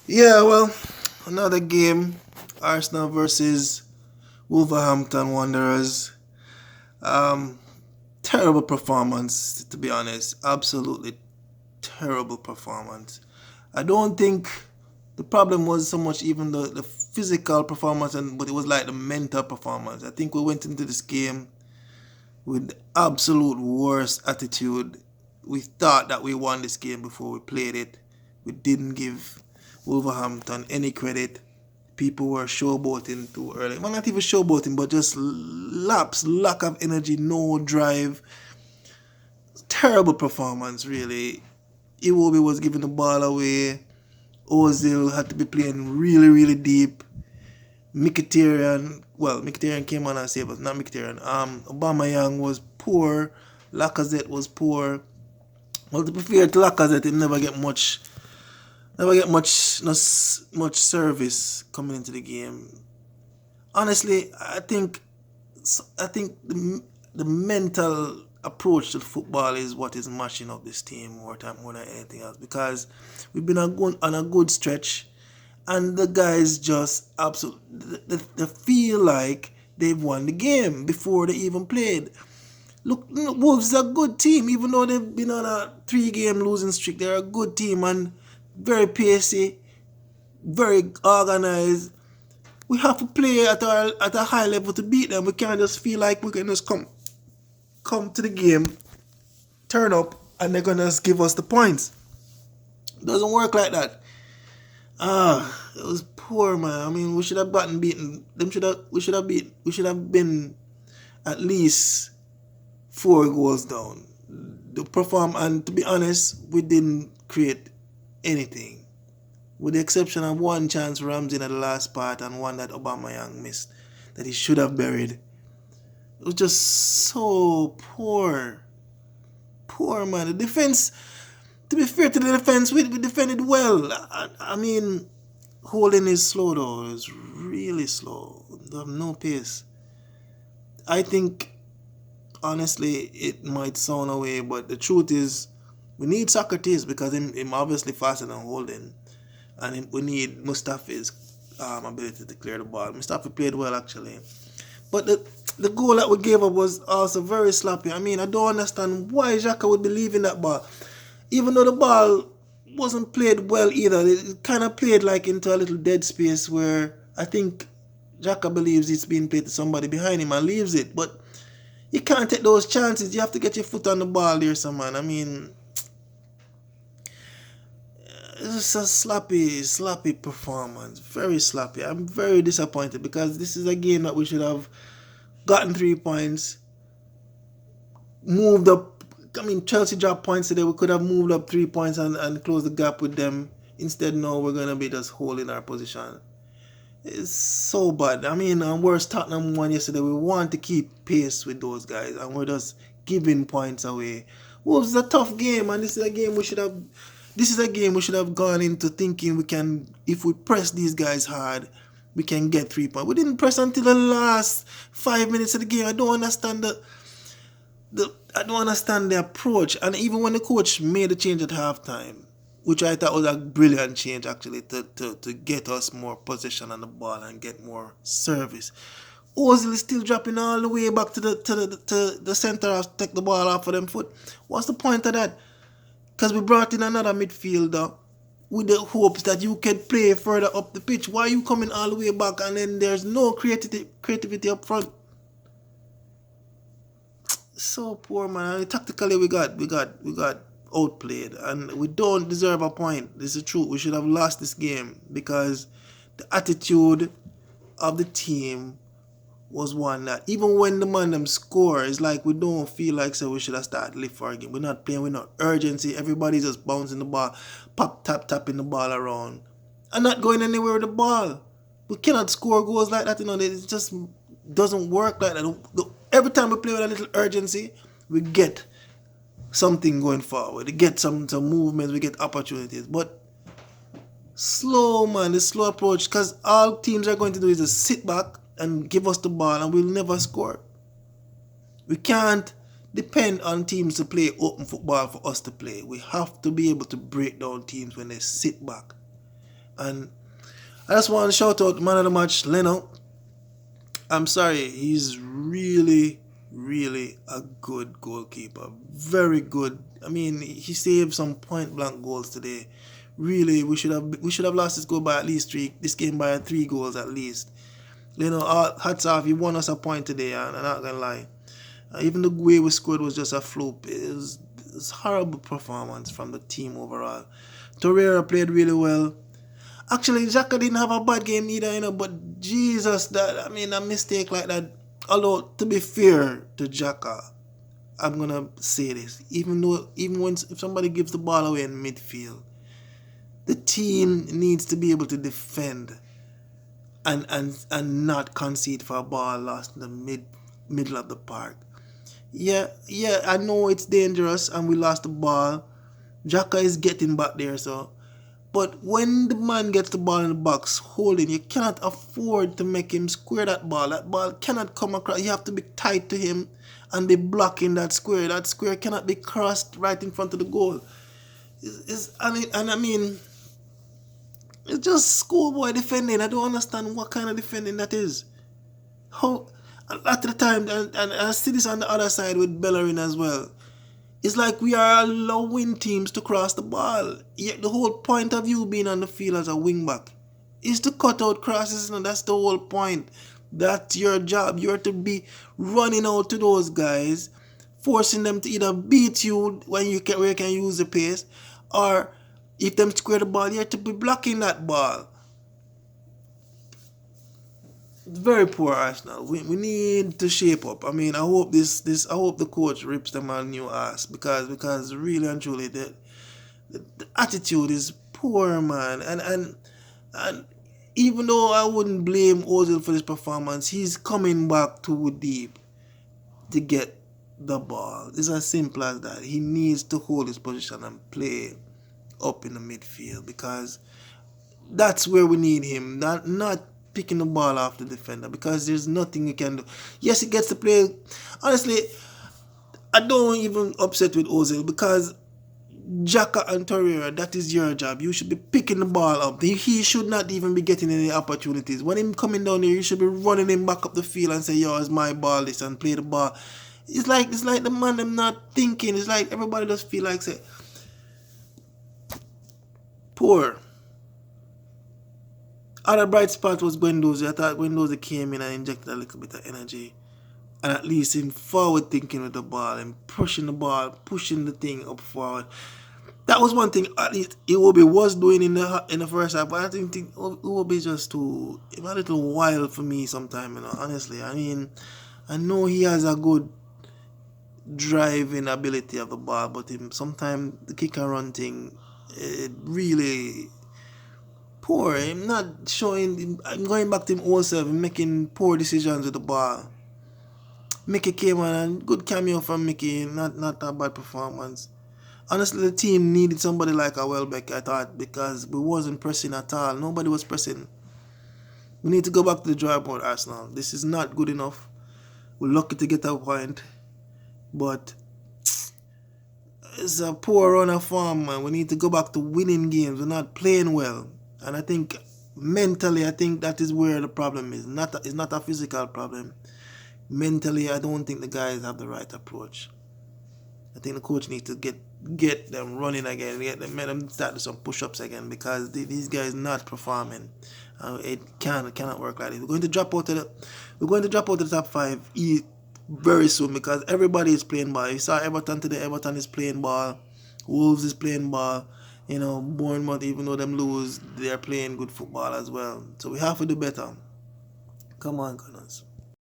Yeah, well, another game. Arsenal versus Wolverhampton Wanderers. Um, Terrible performance, to be honest. Absolutely terrible performance. I don't think the problem was so much even the physical performance, but it was like the mental performance. I think we went into this game with absolute worst attitude. We thought that we won this game before we played it. We didn't give Wolverhampton any credit. People were showboating too early. Well, not even showboating, but just lack of energy, no drive. Terrible performance, really. Iwobi was giving the ball away. Ozil had to be playing really, really deep. Mkhitaryan came on and saved us, not Mkhitaryan. Aubameyang was poor. Lacazette was poor. Well, to be fair to Lacazette, he never get much service coming into the game. Honestly, I think the mental approach to football is what is mashing up this team more than anything else because we've been on a good stretch and the guys just absolutely they feel like they've won the game before they even played. Look, Wolves is a good team, even though they've been on a 3 game losing streak. They're a good team and very pacey, very organized. We have to play at a high level to beat them. We can't just feel like we can just come to the game, turn up, and they're gonna just give us the points. It doesn't work like that. It was poor, man. I mean, we should have gotten beaten. Them should have we should have been at least 4 goals down. The perform and to be honest, we didn't create anything. With the exception of one chance Ramsey at the last part and one that Aubameyang missed that he should have buried. It was just so poor. Poor, man. The defense, to be fair to the defense, we defended well. I mean, holding is slow though. It's really slow. They have no pace. I think, honestly, it might sound away, but the truth is, we need Socrates because him obviously faster than Holding. And we need Mustafi's ability to clear the ball. Mustafi played well, actually. But the goal that we gave up was also very sloppy. I mean, I don't understand why Xhaka would be leaving that ball. Even though the ball wasn't played well either, it kind of played like into a little dead space where I think Xhaka believes it's being played to somebody behind him and leaves it. But you can't take those chances. You have to get your foot on the ball there, some man. I mean, it's just a sloppy performance. Very sloppy. I'm very disappointed because this is a game that we should have gotten 3 points, moved up. I mean, Chelsea dropped points today. We could have moved up 3 points and closed the gap with them. Instead, no, we're going to be just holding our position. It's so bad. I mean, worse Tottenham won yesterday. We want to keep pace with those guys, and we're just giving points away. Wolves is a tough game, and this is a game we should have. This is a game we should have gone into thinking we can, if we press these guys hard, we can get 3 points. We didn't press until the last 5 minutes of the game. I don't understand the approach. And even when the coach made the change at halftime, which I thought was a brilliant change actually to get us more possession on the ball and get more service. Ozil is still dropping all the way back to the center to take the ball off of them foot. What's the point of that? Because we brought in another midfielder with the hopes that you can play further up the pitch. Why are you coming all the way back and then there's no creativity up front? So poor, man. Tactically, we got outplayed, and we don't deserve a point. This is true. We should have lost this game because the attitude of the team was one that even when the man them score, it's like we don't feel like so we should have started live for a game. We're not playing with no urgency. Everybody's just bouncing the ball, tapping the ball around, and not going anywhere with the ball. We cannot score goals like that. It just doesn't work like that. Every time we play with a little urgency, we get something going forward. We get some movements, we get opportunities. But slow, man, the slow approach, because all teams are going to do is just sit back and give us the ball and we'll never score. We can't depend on teams to play open football for us to play. We have to be able to break down teams when they sit back. And I just want to shout out man of the match, Leno. I'm sorry, he's really, really a good goalkeeper. Very good. I mean, he saved some point blank goals today. Really, we should have lost this goal by at least three. This game by 3 goals at least. Hats off. He won us a point today, and I'm not gonna lie. Even the way we scored was just a fluke. It was horrible performance from the team overall. Torreira played really well. Actually, Xhaka didn't have a bad game either, but Jesus, a mistake like that. Although, to be fair to Xhaka, I'm gonna say this. If somebody gives the ball away in midfield, the team needs to be able to defend and not concede for a ball lost in the middle of the park. Yeah, I know it's dangerous and we lost the ball. Xhaka is getting back there, so. But when the man gets the ball in the box holding, you cannot afford to make him square that ball. That ball cannot come across. You have to be tight to him and be blocking that square. That square cannot be crossed right in front of the goal. I mean, it's just schoolboy defending. I don't understand what kind of defending that is. How at the time, and I see this on the other side with Bellerin as well. It's like we are allowing teams to cross the ball. Yet the whole point of you being on the field as a wingback is to cut out crosses, and that's the whole point. That's your job. You're to be running out to those guys, forcing them to either beat you where you can use the pace, or if them square the ball, you're to be blocking that ball. It's very poor Arsenal. We need to shape up. I mean, I hope the coach rips them a new ass because really and truly the attitude is poor, man. And even though I wouldn't blame Ozil for his performance, he's coming back too deep to get the ball. It's as simple as that. He needs to hold his position and play up in the midfield because that's where we need him. Not picking the ball off the defender because there's nothing you can do. Yes, he gets to play. Honestly, I don't even upset with Ozil because Xhaka and Torreira, that is your job. You should be picking the ball up. He should not even be getting any opportunities. When him coming down here, you should be running him back up the field and say, yo, it's my ball, this, and play the ball. It's like the man them not thinking. It's like everybody just feel like say poor. Other bright spot was Guendouzi. I thought Guendouzi came in and injected a little bit of energy. And at least in forward thinking with the ball and pushing the ball, pushing the thing up forward. That was one thing at least Iwobi was doing in the first half, but I think Iwobi just too a little wild for me sometimes, honestly. I mean, I know he has a good driving ability of the ball, but sometimes the kick and run thing, it really poor. I'm not showing. I'm going back to him also making poor decisions with the ball. Mickey came on and good cameo from Mickey, not a bad performance. Honestly, the team needed somebody like a Welbeck, I thought, because we wasn't pressing at all. Nobody was pressing. We need to go back to the drawing board, Arsenal. This is not good enough. We're lucky to get a point, but it's a poor run of form, man. We need to go back to winning games. We're not playing well. And I think mentally, that is where the problem is. It's not a physical problem. Mentally, I don't think the guys have the right approach. I think the coach needs to get them running again, make them start some push-ups again because these guys not performing. It cannot work like this. We're going to drop out of the top 5 very soon because everybody is playing ball. You saw Everton today. Everton is playing ball. Wolves is playing ball. Bournemouth, even though them lose, they are playing good football as well. So we have to do better. Come on, Gunners.